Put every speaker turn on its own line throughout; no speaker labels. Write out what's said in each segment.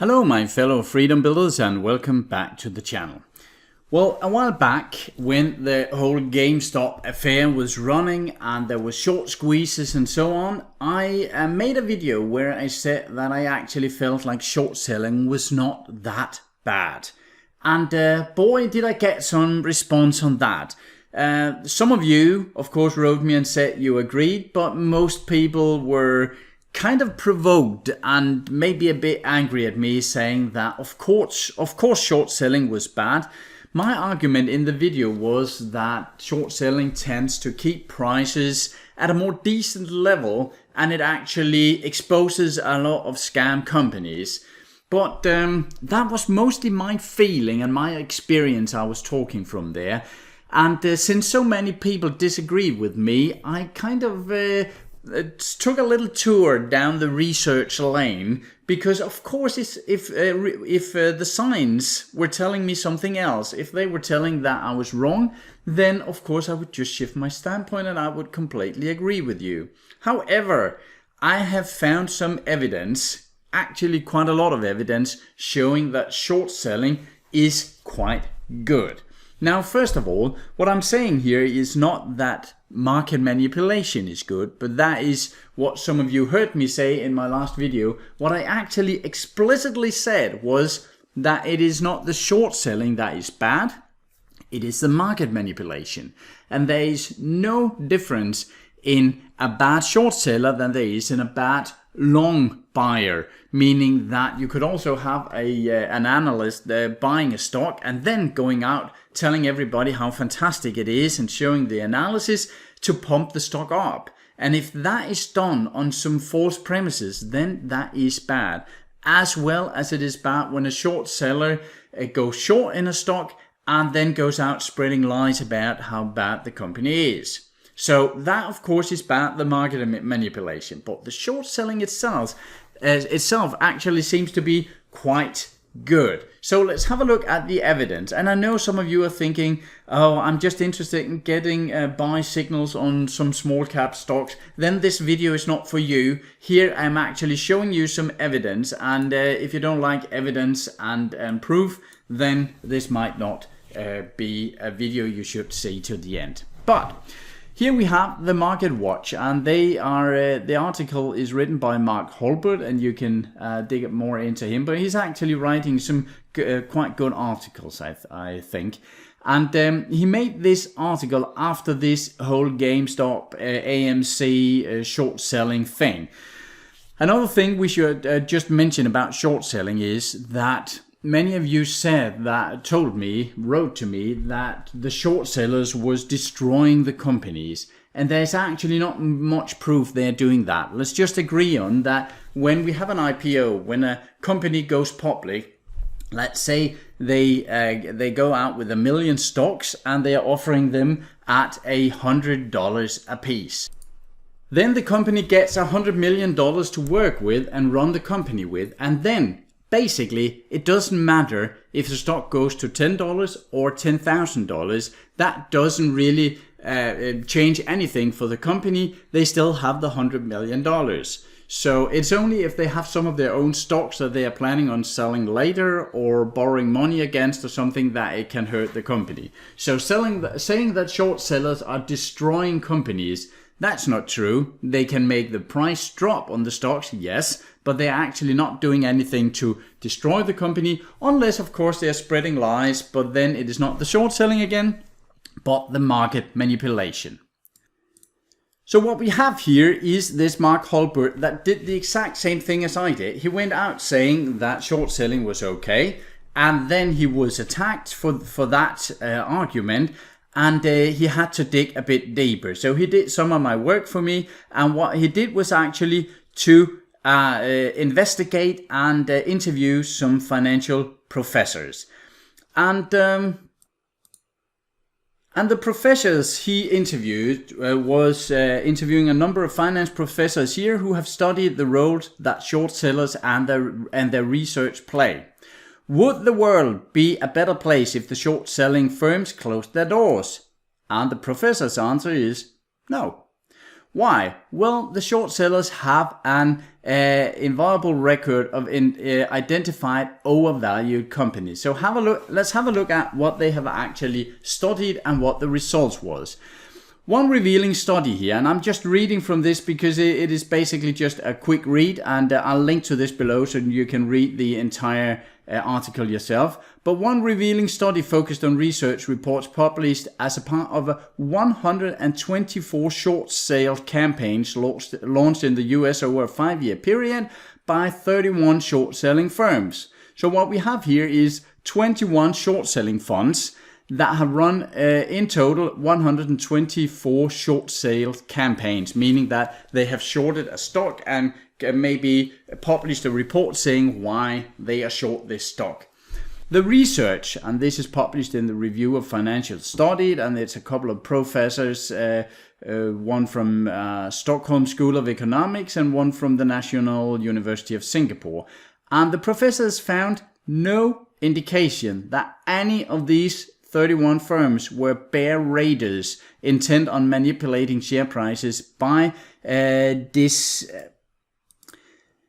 Hello my fellow freedom builders and welcome back to the channel. Well, a while back when the whole Gamestop affair was running and there was short squeezes and so on, I made a video where I said that I actually felt like short selling was not that bad. And boy did I get some response on that. Some of you of course wrote me and said you agreed, but most people were kind of provoked and maybe a bit angry at me, saying that of course short selling was bad. My argument in the video was that short selling tends to keep prices at a more decent level and it actually exposes a lot of scam companies. But that was mostly my feeling and my experience I was talking from there. And since so many people disagreed with me, I kind of took a little tour down the research lane, because of course if the signs were telling me something else, if they were telling that I was wrong, then of course I would just shift my standpoint and I would completely agree with you. However, I have found some evidence, actually quite a lot of evidence, showing that short selling is quite good. Now, first of all, what I'm saying here is not that market manipulation is good, but that is what some of you heard me say in my last video. What I actually explicitly said was that it is not the short selling that is bad, it is the market manipulation. And there is no difference in a bad short seller than there is in a bad long buyer, meaning that you could also have an analyst buying a stock and then going out telling everybody how fantastic it is and showing the analysis to pump the stock up. And if that is done on some false premises, then that is bad. As well as it is bad when a short seller goes short in a stock and then goes out spreading lies about how bad the company is. So that of course is bad, the market manipulation. But the short selling itself actually seems to be quite good. So let's have a look at the evidence. And I know some of you are thinking, oh, I'm just interested in getting buy signals on some small cap stocks. Then this video is not for you. Here I'm actually showing you some evidence. And if you don't like evidence and proof, then this might not be a video you should see to the end. But here we have the Market Watch, and they are the article is written by Mark Holbert, and you can dig more into him. But he's actually writing some quite good articles, I think. And he made this article after this whole GameStop, AMC short selling thing. Another thing we should just mention about short selling is that many of you wrote to me that the short sellers was destroying the companies, and there's actually not much proof they're doing that. Let's just agree on that. When we have an IPO, when a company goes public, let's say they go out with 1 million stocks and they are offering them at $100 a piece. Then the company gets $100 million to work with and run the company with, and then basically, it doesn't matter if the stock goes to $10 or $10,000. That doesn't really change anything for the company. They still have the $100 million. So it's only if they have some of their own stocks that they are planning on selling later or borrowing money against or something that it can hurt the company. So saying that short sellers are destroying companies, that's not true. They can make the price drop on the stocks, yes, but they're actually not doing anything to destroy the company, unless of course they're spreading lies, but then it is not the short selling again, but the market manipulation. So what we have here is this Mark Holbert that did the exact same thing as I did. He went out saying that short selling was okay, and then he was attacked for that argument. And he had to dig a bit deeper. So he did some of my work for me. And what he did was actually to investigate and interview some financial professors. And the professors he interviewed was interviewing a number of finance professors here who have studied the roles that short sellers and their research play. Would the world be a better place if the short selling firms closed their doors? And the professor's answer is no. Why? Well, the short sellers have an inviolable record of identified overvalued companies. So let's have a look at what they have actually studied and what the results was. One revealing study here, and I'm just reading from this because it is basically just a quick read, and I'll link to this below so you can read the entire article yourself. But one revealing study focused on research reports published as a part of 124 short sale campaigns launched in the US over a 5-year period by 31 short selling firms. So what we have here is 21 short selling funds that have run in total 124 short sale campaigns, meaning that they have shorted a stock and maybe published a report saying why they are short this stock. The research, and this is published in the Review of Financial Studies, and it's a couple of professors, one from Stockholm School of Economics and one from the National University of Singapore. And the professors found no indication that any of these 31 firms were bear raiders intent on manipulating share prices by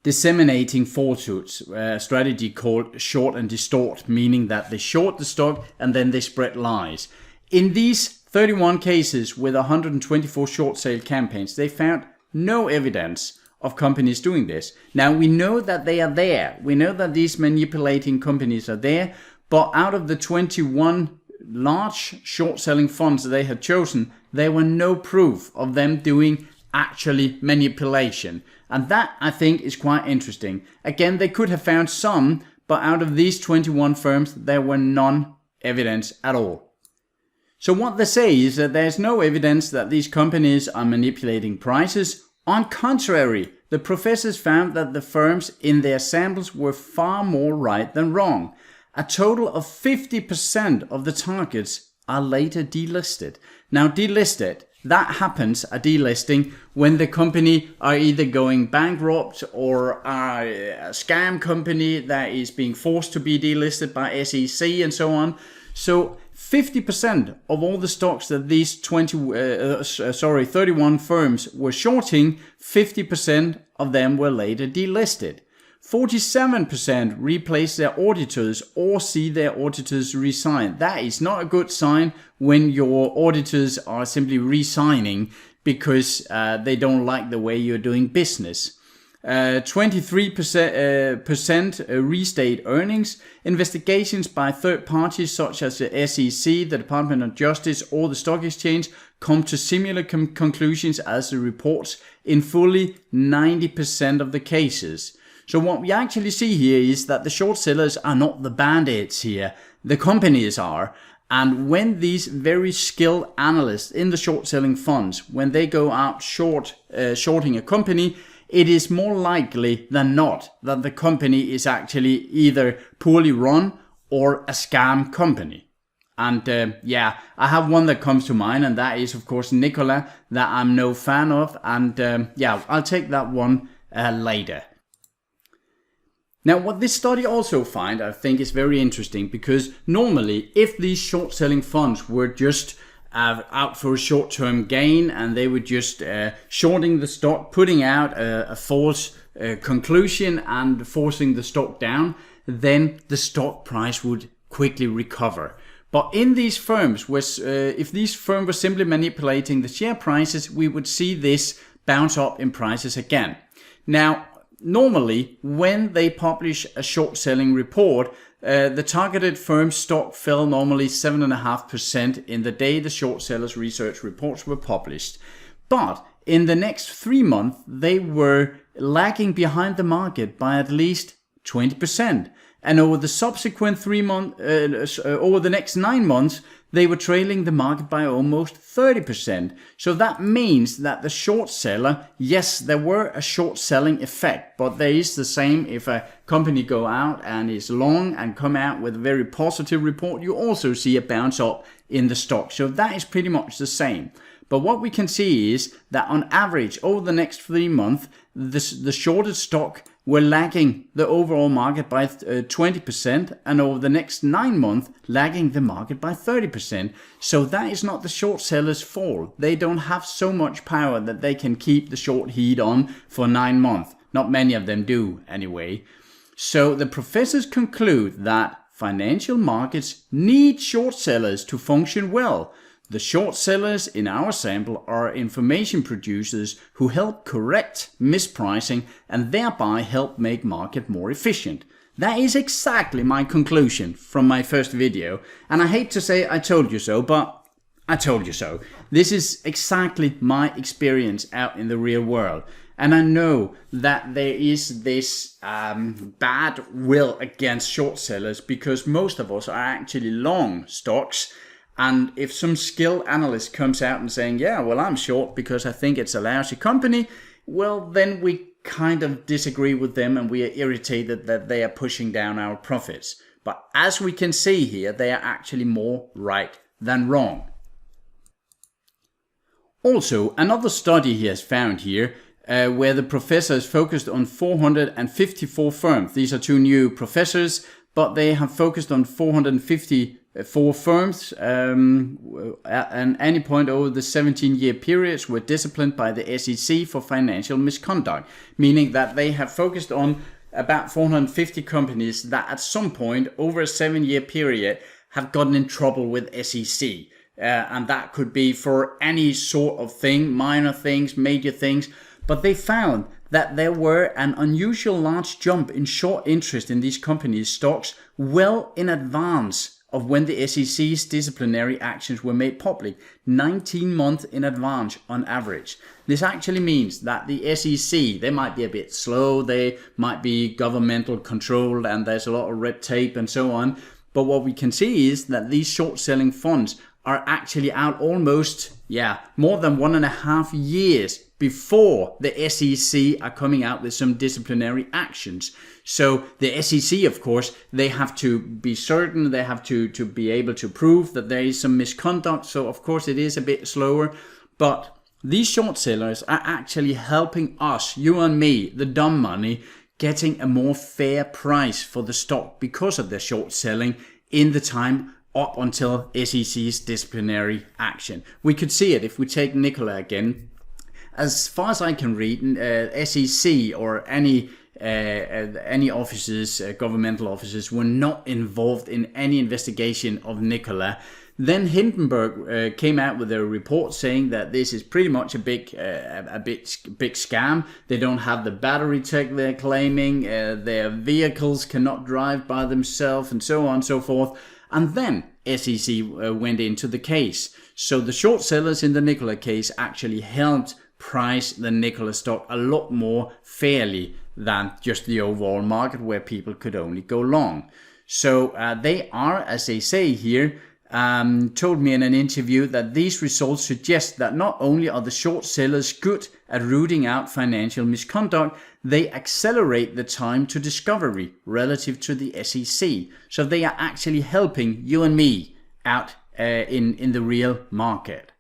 disseminating falsehoods, a strategy called short and distort, meaning that they short the stock and then they spread lies. In these 31 cases with 124 short sale campaigns, they found no evidence of companies doing this. Now, we know that they are there. We know that these manipulating companies are there, but out of the 21 large short selling funds that they had chosen, there were no proof of them doing actually manipulation. And that, I think, is quite interesting. Again, they could have found some, but out of these 21 firms, there were none evidence at all. So what they say is that there's no evidence that these companies are manipulating prices. On contrary, the professors found that the firms in their samples were far more right than wrong. A total of 50% of the targets are later delisted. Now, delisted, that happens, a delisting, when the company are either going bankrupt or are a scam company that is being forced to be delisted by SEC and so on. So 50% of all the stocks that these 31 firms were shorting, 50% of them were later delisted. 47% replace their auditors or see their auditors resign. That is not a good sign when your auditors are simply resigning because they don't like the way you're doing business. 23% restate earnings. Investigations by third parties such as the SEC, the Department of Justice, or the Stock Exchange come to similar conclusions as the reports in fully 90% of the cases. So what we actually see here is that the short sellers are not the bandits here, the companies are. And when these very skilled analysts in the short selling funds, when they go out shorting a company, it is more likely than not that the company is actually either poorly run or a scam company. And I have one that comes to mind, and that is of course Nikola, that I'm no fan of. And I'll take that one later. Now, what this study also finds, I think, is very interesting, because normally if these short selling funds were just out for a short-term gain and they were just shorting the stock, putting out a false conclusion and forcing the stock down, then the stock price would quickly recover. But in these firms, if these firms were simply manipulating the share prices, we would see this bounce up in prices again. Now, normally, when they publish a short selling report, the targeted firm's stock fell normally 7.5% in the day the short sellers' research reports were published. But in the next 3 months, they were lagging behind the market by at least 20%. And over the subsequent 3 months, over the next 9 months, they were trailing the market by almost 30%. So that means that the short seller, yes, there were a short selling effect, but there is the same if a company go out and is long and come out with a very positive report, you also see a bounce up in the stock. So that is pretty much the same. But what we can see is that on average over the next 3 months, the shorted stock were lagging the overall market by 20%, and over the next 9 months lagging the market by 30%. So that is not the short sellers' fault. They don't have so much power that they can keep the short heat on for 9 months. Not many of them do anyway. So the professors conclude that financial markets need short sellers to function well. The short sellers in our sample are information producers who help correct mispricing and thereby help make market more efficient. That is exactly my conclusion from my first video. And I hate to say I told you so, but I told you so. This is exactly my experience out in the real world. And I know that there is this bad will against short sellers because most of us are actually long stocks. And if some skilled analyst comes out and saying, yeah, well, I'm short because I think it's a lousy company, well, then we kind of disagree with them and we are irritated that they are pushing down our profits. But as we can see here, they are actually more right than wrong. Also, another study he has found here where the professor is focused on 454 firms. These are two new professors, but they have focused on 454 firms at any point over the 17-year periods were disciplined by the SEC for financial misconduct, meaning that they have focused on about 450 companies that at some point over a 7-year period have gotten in trouble with SEC. And that could be for any sort of thing, minor things, major things. But they found that there were an unusual large jump in short interest in these companies' stocks well in advance of when the SEC's disciplinary actions were made public, 19 months in advance on average. This actually means that the SEC, they might be a bit slow, they might be governmental controlled, and there's a lot of red tape and so on. But what we can see is that these short-selling funds are actually out almost, more than 1.5 years before the SEC are coming out with some disciplinary actions. So the SEC, of course, they have to be certain, they have to be able to prove that there is some misconduct. So of course it is a bit slower, but these short sellers are actually helping us, you and me, the dumb money, getting a more fair price for the stock because of their short selling in the time up until SEC's disciplinary action. We could see it if we take Nikola again. As far as I can read, SEC or any officers, governmental officers, were not involved in any investigation of Nikola. Then Hindenburg came out with a report saying that this is pretty much a big scam. They don't have the battery tech they're claiming. Their vehicles cannot drive by themselves, and so on and so forth. And then SEC went into the case. So the short sellers in the Nikola case actually helped price the Nikola stock a lot more fairly than just the overall market where people could only go long. So they are, as they say here, told me in an interview that these results suggest that not only are the short sellers good at rooting out financial misconduct, they accelerate the time to discovery relative to the SEC. So they are actually helping you and me out in the real market.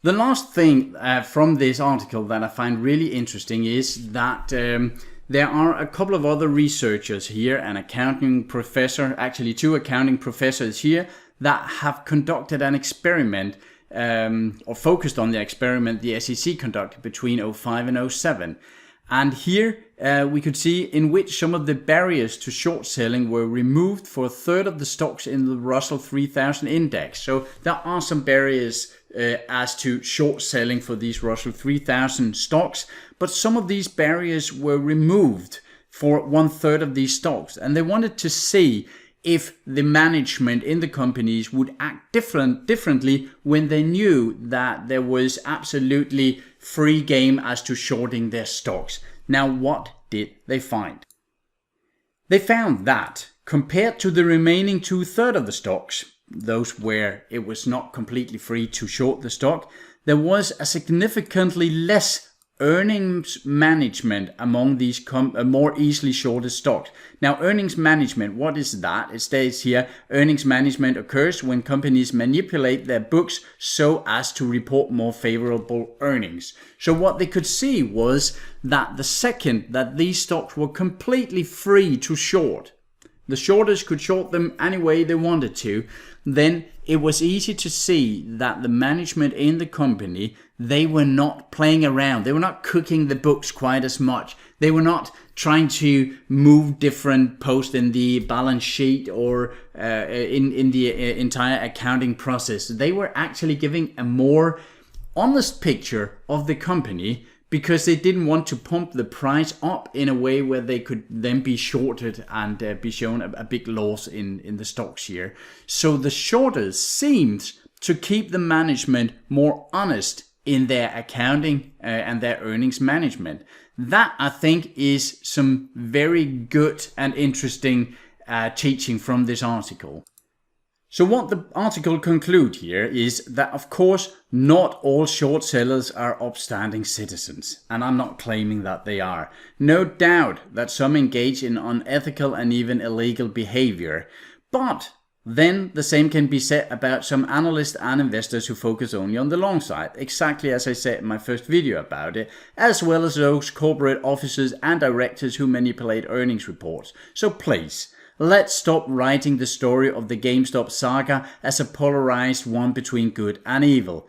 The last thing from this article that I find really interesting is that there are a couple of other researchers here, an accounting professor, actually 2 accounting professors here, that have conducted an experiment or focused on the experiment the SEC conducted between 2005 and 2007. And here we could see in which some of the barriers to short selling were removed for a third of the stocks in the Russell 3000 index. So there are some barriers as to short selling for these Russell 3000 stocks, but some of these barriers were removed for 1/3 of these stocks, and they wanted to see if the management in the companies would act differently when they knew that there was absolutely free game as to shorting their stocks. Now, what did they find? They found that compared to the remaining 2/3 of the stocks, those where it was not completely free to short the stock, there was a significantly less earnings management among these more easily shorted stocks. Now, earnings management, what is that? It states here, earnings management occurs when companies manipulate their books so as to report more favorable earnings. So what they could see was that the second that these stocks were completely free to short, the shorters could short them any way they wanted to, then it was easy to see that the management in the company, they were not playing around. They were not cooking the books quite as much. They were not trying to move different posts in the balance sheet or in the entire accounting process. They were actually giving a more honest picture of the company, because they didn't want to pump the price up in a way where they could then be shorted and be shown a big loss in the stocks here. So the shorters seemed to keep the management more honest in their accounting and their earnings management. That, I think, is some very good and interesting teaching from this article. So what the article concludes here is that, of course, not all short sellers are upstanding citizens, and I'm not claiming that they are. No doubt that some engage in unethical and even illegal behavior, but then the same can be said about some analysts and investors who focus only on the long side, exactly as I said in my first video about it, as well as those corporate officers and directors who manipulate earnings reports. So please, let's stop writing the story of the Gamestop saga as a polarized one between good and evil.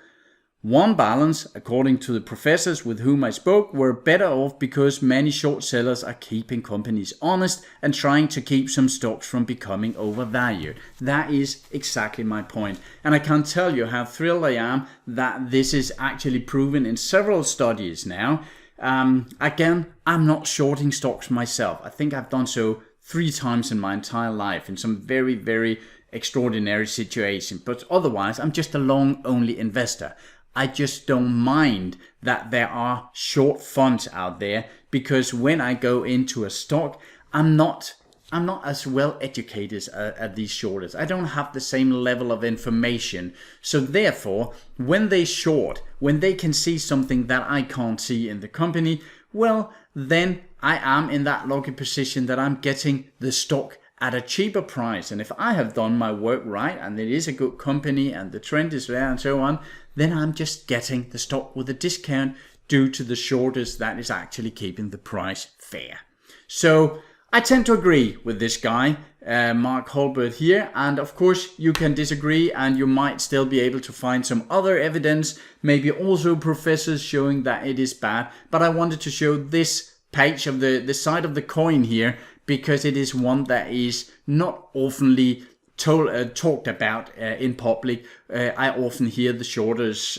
One balance, according to the professors with whom I spoke, were better off because many short sellers are keeping companies honest and trying to keep some stocks from becoming overvalued. That is exactly my point. And I can't tell you how thrilled I am that this is actually proven in several studies now. Again, I'm not shorting stocks myself. I think I've done so 3 times in my entire life in some very, very extraordinary situations. But otherwise, I'm just a long-only investor. I just don't mind that there are short funds out there, because when I go into a stock, I'm not as well educated as these shorters. I don't have the same level of information. So therefore, when they short, when they can see something that I can't see in the company, well, then I am in that lucky position that I'm getting the stock at a cheaper price. And if I have done my work right, and it is a good company and the trend is there and so on, then I'm just getting the stock with a discount due to the shorters that is actually keeping the price fair. So I tend to agree with this guy, Mark Holbert here, and of course you can disagree and you might still be able to find some other evidence, maybe also professors showing that it is bad, but I wanted to show this page of the side of the coin here, because it is one that is not oftenly talked about in public. I often hear the shorters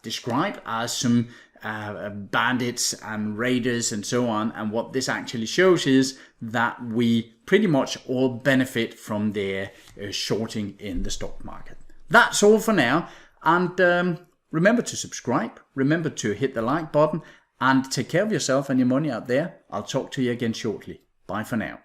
described as some bandits and raiders and so on, and what this actually shows is that we pretty much all benefit from their shorting in the stock market. That's all for now, and remember to subscribe, remember to hit the like button, and take care of yourself and your money out there. I'll talk to you again shortly. Bye for now.